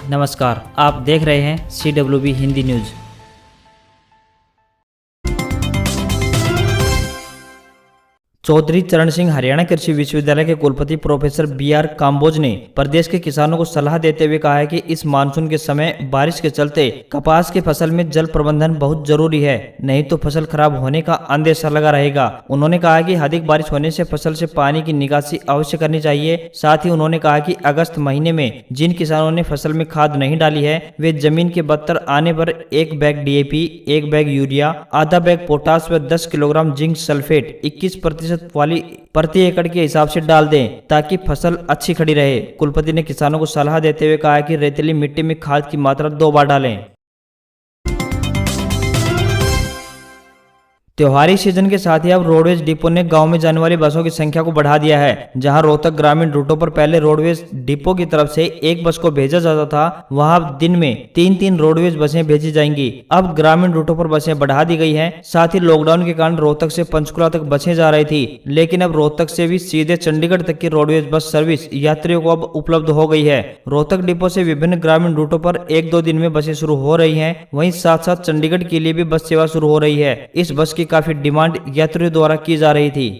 नमस्कार, आप देख रहे हैं CWB हिंदी न्यूज। चौधरी चरण सिंह हरियाणा कृषि विश्वविद्यालय के कुलपति प्रोफेसर BR काम्बोज ने प्रदेश के किसानों को सलाह देते हुए कहा है कि इस मानसून के समय बारिश के चलते कपास की फसल में जल प्रबंधन बहुत जरूरी है, नहीं तो फसल खराब होने का अंदेशा लगा रहेगा। उन्होंने कहा कि अधिक बारिश होने से फसल से पानी की निकासी अवश्य करनी चाहिए। साथ ही उन्होंने कहा कि अगस्त महीने में जिन किसानों ने फसल में खाद नहीं डाली है वे जमीन के बत्तर आने पर 1 बैग DAP, 1 बैग यूरिया, आधा बैग पोटास व 10 किलोग्राम जिंक सल्फेट 21% वाली प्रति एकड़ के हिसाब से डाल दें ताकि फसल अच्छी खड़ी रहे। कुलपति ने किसानों को सलाह देते हुए कहा कि रेतीली मिट्टी में खाद की मात्रा 2 बार डालें। त्योहारी सीजन के साथ ही अब रोडवेज डिपो ने गांव में जाने वाली बसों की संख्या को बढ़ा दिया है। जहां रोहतक ग्रामीण रूटों पर पहले रोडवेज डिपो की तरफ से 1 बस को भेजा जाता था, वहां अब दिन में 3-3 रोडवेज बसें भेजी जाएंगी। अब ग्रामीण रूटों पर बसें बढ़ा दी गई हैं। साथ ही लॉकडाउन के कारण रोहतक से पंचकुला तक बसें जा रही थी, लेकिन अब रोहतक से भी सीधे चंडीगढ़ तक की रोडवेज बस सर्विस यात्रियों को अब उपलब्ध हो गई है। रोहतक डिपो से विभिन्न ग्रामीण रूटों पर 1-2 दिन में बसें शुरू हो रही है। वहीं साथ साथ चंडीगढ़ के लिए भी बस सेवा शुरू हो रही है। इस बस की काफी डिमांड यात्रियों द्वारा की जा रही थी।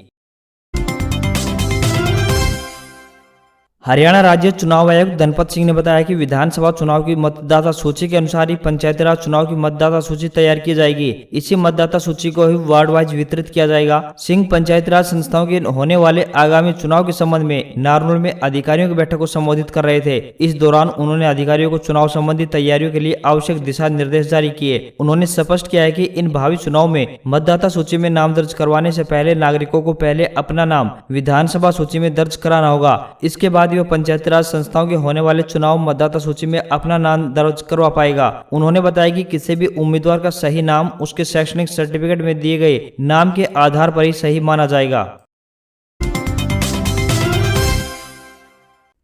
हरियाणा राज्य चुनाव आयुक्त धनपत सिंह ने बताया कि विधानसभा चुनाव की मतदाता सूची के अनुसार ही पंचायती राज चुनाव की मतदाता सूची तैयार की जाएगी। इसी मतदाता सूची को ही वार्ड वाइज वितरित किया जाएगा। सिंह पंचायती राज संस्थाओं के होने वाले आगामी चुनाव के संबंध में नारनौल में अधिकारियों की बैठक को संबोधित कर रहे थे। इस दौरान उन्होंने अधिकारियों को चुनाव संबंधी तैयारियों के लिए आवश्यक दिशा निर्देश जारी किए। उन्होंने स्पष्ट किया है कि इन भावी चुनाव में मतदाता सूची में नाम दर्ज करवाने से पहले नागरिकों को पहले अपना नाम विधानसभा सूची में दर्ज कराना होगा। इसके बाद वे पंचायती राज संस्थाओं के होने वाले चुनाव मतदाता सूची में अपना नाम दर्ज करवा पाएगा। उन्होंने बताया कि किसी भी उम्मीदवार का सही नाम उसके शैक्षणिक सर्टिफिकेट में दिए गए नाम के आधार पर ही सही माना जाएगा।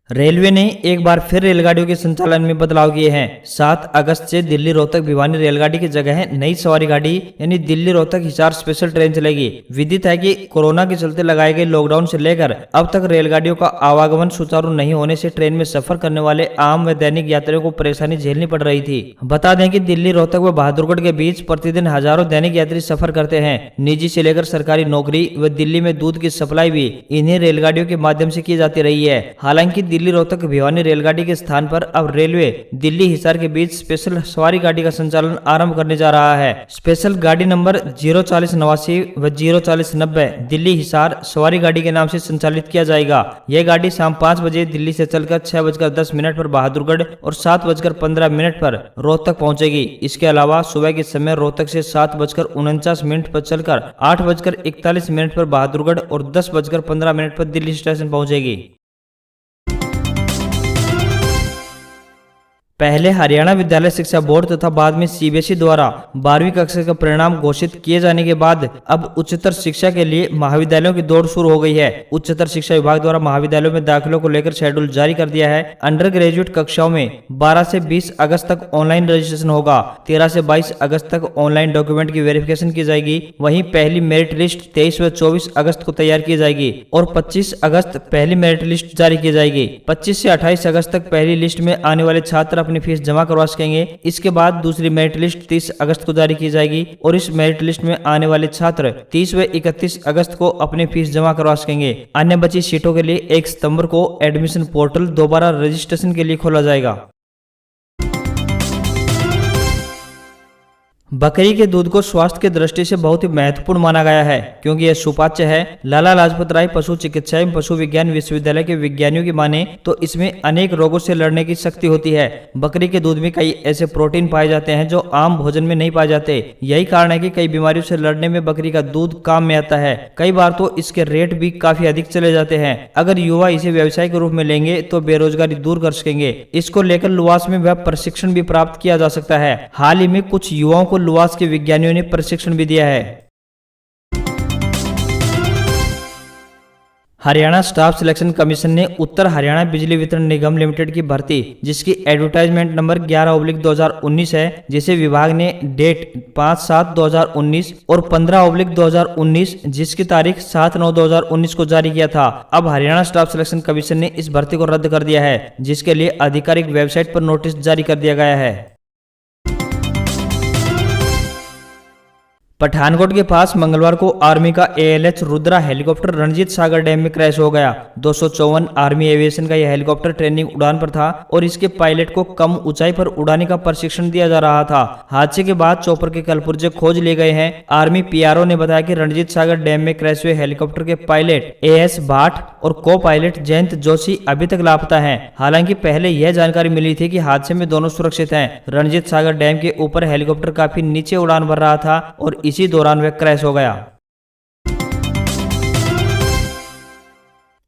रेलवे ने एक बार फिर रेलगाड़ियों के संचालन में बदलाव किए हैं। 7 अगस्त से दिल्ली रोहतक भिवानी रेलगाड़ी की जगह नई सवारी गाड़ी यानी दिल्ली रोहतक हिसार स्पेशल ट्रेन चलेगी। विदित है कि कोरोना के चलते लगाए गए लॉकडाउन से लेकर अब तक रेलगाड़ियों का आवागमन सुचारू नहीं होने से ट्रेन में सफर करने वाले आम व दैनिक यात्रियों को परेशानी झेलनी पड़ रही थी। बता दें कि दिल्ली रोहतक व बहादुरगढ़ के बीच प्रतिदिन हजारों दैनिक यात्री सफर करते हैं। निजी से लेकर सरकारी नौकरी व दिल्ली में दूध की सप्लाई भी इन्हीं रेलगाड़ियों के माध्यम से की जाती रही है। हालांकि दिल्ली रोहतक भिवानी रेलगाड़ी के स्थान पर अब रेलवे दिल्ली हिसार के बीच स्पेशल सवारी गाड़ी का संचालन आरंभ करने जा रहा है। स्पेशल गाड़ी नंबर 04089 व 04090 दिल्ली हिसार सवारी गाड़ी के नाम से संचालित किया जाएगा। यह गाड़ी शाम 5 बजे दिल्ली से चलकर 6:10 पर बहादुरगढ़ और 7:15 पर रोहतक पहुंचेगी। इसके अलावा सुबह के समय रोहतक से 7:49 पर चलकर 8:41 पर बहादुरगढ़ और 10:15 पर दिल्ली स्टेशन पहुंचेगी। पहले हरियाणा विद्यालय शिक्षा बोर्ड तथा बाद में CBSE द्वारा 12वीं कक्षा का परिणाम घोषित किए जाने के बाद अब उच्चतर शिक्षा के लिए महाविद्यालयों की दौड़ शुरू हो गई है। उच्चतर शिक्षा विभाग द्वारा महाविद्यालयों में दाखिलों को लेकर शेड्यूल जारी कर दिया है। अंडर ग्रेजुएट कक्षाओं में 12 से 20 अगस्त तक ऑनलाइन रजिस्ट्रेशन होगा। 13 से 22 अगस्त तक ऑनलाइन डॉक्यूमेंट की वेरिफिकेशन की जाएगी। वहीं पहली मेरिट लिस्ट 23 व 24 अगस्त को तैयार की जाएगी और 25 अगस्त पहली मेरिट लिस्ट जारी की जाएगी। 25 से 28 अगस्त तक पहली लिस्ट में आने वाले छात्र अपनी फीस जमा करवा सकेंगे। इसके बाद दूसरी मेरिट लिस्ट 30 अगस्त को जारी की जाएगी और इस मेरिट लिस्ट में आने वाले छात्र 30 व 31 अगस्त को अपनी फीस जमा करवा सकेंगे। अन्य बची सीटों के लिए 1 सितंबर को एडमिशन पोर्टल दोबारा रजिस्ट्रेशन के लिए खोला जाएगा। बकरी के दूध को स्वास्थ्य की दृष्टि से बहुत ही महत्वपूर्ण माना गया है, क्योंकि यह सुपाच्य है। लाला लाजपत राय पशु चिकित्सा एवं पशु विज्ञान विश्वविद्यालय के विज्ञानियों की माने तो इसमें अनेक रोगों से लड़ने की शक्ति होती है। बकरी के दूध में कई ऐसे प्रोटीन पाए जाते हैं जो आम भोजन में नहीं पाए जाते। यही कारण है कि कई बीमारियों से लड़ने में बकरी का दूध काम में आता है। कई बार तो इसके रेट भी काफी अधिक चले जाते हैं। अगर युवा इसे व्यवसाय के रूप में लेंगे तो बेरोजगारी दूर कर सकेंगे। इसको लेकर लुवास में वह प्रशिक्षण भी प्राप्त किया जा सकता है। हाल ही में कुछ युवाओं को लुवास के विज्ञानियों ने प्रशिक्षण भी दिया है। हरियाणा स्टाफ सिलेक्शन कमीशन ने उत्तर हरियाणा बिजली वितरण निगम लिमिटेड की भर्ती, जिसकी एडवर्टाइजमेंट नंबर 11/2019 है, जिसे विभाग ने डेट 5/7/2019 और 15/2019 जिसकी तारीख 7/9/2019 को जारी किया था। अब हरियाणा स्टाफ सिलेक्शन कमीशन ने इस भर्ती को रद्द कर दिया है, जिसके लिए आधिकारिक वेबसाइट पर नोटिस जारी कर दिया गया है। पठानकोट के पास मंगलवार को आर्मी का ALH रुद्रा हेलीकॉप्टर रणजीत सागर डैम में क्रैश हो गया। 254 आर्मी एविएशन का यह हेलीकॉप्टर ट्रेनिंग उड़ान पर था और इसके पायलट को कम ऊंचाई पर उड़ाने का प्रशिक्षण दिया जा रहा था। हादसे के बाद चौपर के कलपुर्जे खोज लिए गए हैं। आर्मी PRO ने बताया कि रणजीत सागर डैम में क्रैश हुए हेलीकॉप्टर के पायलट AS भाट और को पायलट जयंत जोशी अभी तक लापता हैं। हालांकि पहले यह जानकारी मिली थी कि हादसे में दोनों सुरक्षित हैं। रणजीत सागर डैम के ऊपर हेलीकॉप्टर काफी नीचे उड़ान भर रहा था और इसी दौरान वह क्रैश हो गया।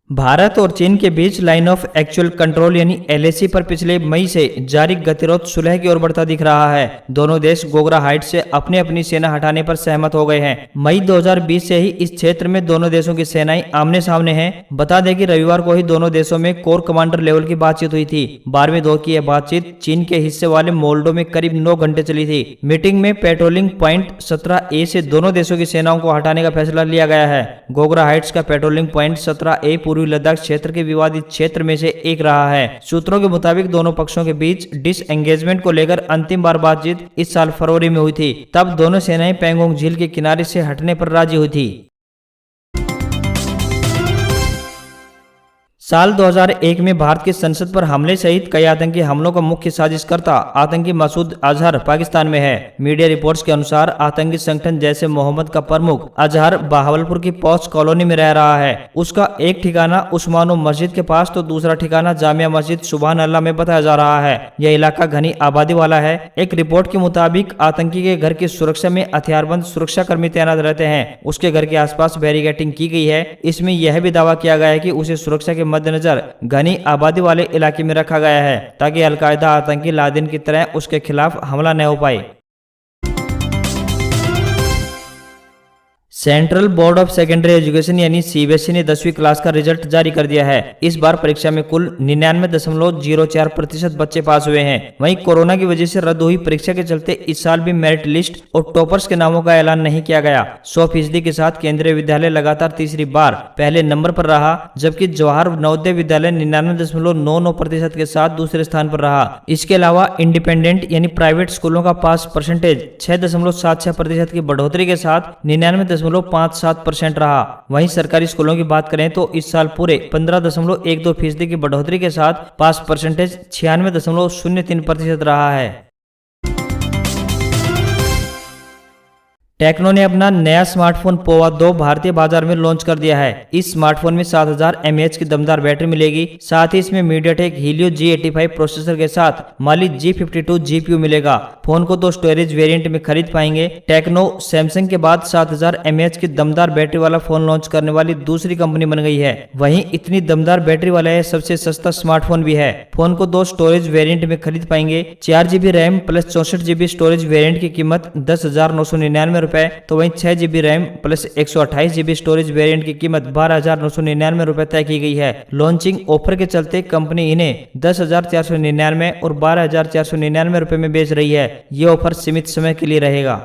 भारत और चीन के बीच लाइन ऑफ एक्चुअल कंट्रोल यानी LAC पर पिछले मई से जारी गतिरोध सुलह की ओर बढ़ता दिख रहा है। दोनों देश गोगरा हाइट से अपनी अपनी सेना हटाने पर सहमत हो गए हैं। मई 2020 से ही इस क्षेत्र में दोनों देशों की सेनाएं आमने सामने हैं। बता दें कि रविवार को ही दोनों देशों में कोर कमांडर लेवल की बातचीत हुई थी। 12वें दौर की यह बातचीत चीन के हिस्से वाले मोल्डो में करीब 9 घंटे चली थी। मीटिंग में पेट्रोलिंग पॉइंट 17A से दोनों देशों की सेनाओं को हटाने का फैसला लिया गया है। गोगरा हाइट्स का पेट्रोलिंग पॉइंट 17A पूर्वी लद्दाख क्षेत्र के विवादित क्षेत्र में से एक रहा है। सूत्रों के मुताबिक दोनों पक्षों के बीच डिसएंगेजमेंट को लेकर अंतिम बार बातचीत इस साल फरवरी में हुई थी। तब दोनों सेनाएं पैंगोंग झील के किनारे से हटने पर राजी हुई थी। साल 2001 में भारत की संसद पर हमले सहित कई आतंकी हमलों का मुख्य साजिशकर्ता आतंकी मसूद अजहर पाकिस्तान में है। मीडिया रिपोर्ट्स के अनुसार आतंकी संगठन जैसे मोहम्मद का प्रमुख अजहर बहावलपुर की पौष कॉलोनी में रह रहा है। उसका एक ठिकाना उस्मानो मस्जिद के पास तो दूसरा ठिकाना जामिया मस्जिद सुभान अल्लाह में बताया जा रहा है। यह इलाका घनी आबादी वाला है। एक रिपोर्ट के मुताबिक आतंकी के घर की सुरक्षा में हथियारबंद सुरक्षा कर्मी तैनात रहते हैं। उसके घर के आसपास बैरिकेडिंग की गई है। इसमें यह भी दावा किया गया है कि उसे सुरक्षा के मद्देनजर घनी आबादी वाले इलाके में रखा गया है ताकि अलकायदा आतंकी लादेन की तरह उसके खिलाफ हमला न हो पाए। Central board of secondary education यानी CBSE ने 10वीं क्लास का रिजल्ट जारी कर दिया है। इस बार परीक्षा में कुल 99.04% बच्चे पास हुए हैं। वहीं कोरोना की वजह से रद्द हुई परीक्षा के चलते इस साल भी मेरिट लिस्ट और टॉपर्स के नामों का ऐलान नहीं किया गया। 100% के साथ केंद्रीय विद्यालय लगातार तीसरी बार पहले नंबर पर रहा, जबकि जवाहर नवोदय विद्यालय 99.99% के साथ दूसरे स्थान पर रहा। इसके अलावा इंडिपेंडेंट यानी प्राइवेट स्कूलों का पास परसेंटेज 6.76% की बढ़ोतरी के साथ 99.57% रहा। वहीं सरकारी स्कूलों की बात करें तो इस साल पूरे 15.12% की बढ़ोतरी के साथ पास परसेंटेज 96.03% रहा है। टेक्नो ने अपना नया स्मार्टफोन पोवा 2 भारतीय बाजार में लॉन्च कर दिया है। इस स्मार्टफोन में 7000 mAh की दमदार बैटरी मिलेगी। साथ ही इसमें मीडियाटेक हीलियो G85 प्रोसेसर के साथ माली G52 GPU मिलेगा। फोन को 2 स्टोरेज वेरिएंट में खरीद पाएंगे। टेक्नो सैमसंग के बाद 7000 mAh की दमदार बैटरी वाला फोन लॉन्च करने वाली दूसरी कंपनी बन गई है। वहीं इतनी दमदार बैटरी वाला यह सबसे सस्ता स्मार्टफोन भी है। फोन को 2 स्टोरेज वेरिएंट में खरीद पाएंगे। 4GB RAM plus 64GB storage variant की कीमत 10,999 रुपए, तो वहीं 6GB RAM plus 128GB storage variant की कीमत 12,999 रुपए तय की गई है। लॉन्चिंग ऑफर के चलते कंपनी इन्हें 10,499 और 12,499 रुपए में बेच रही है। ये ऑफर सीमित समय के लिए रहेगा।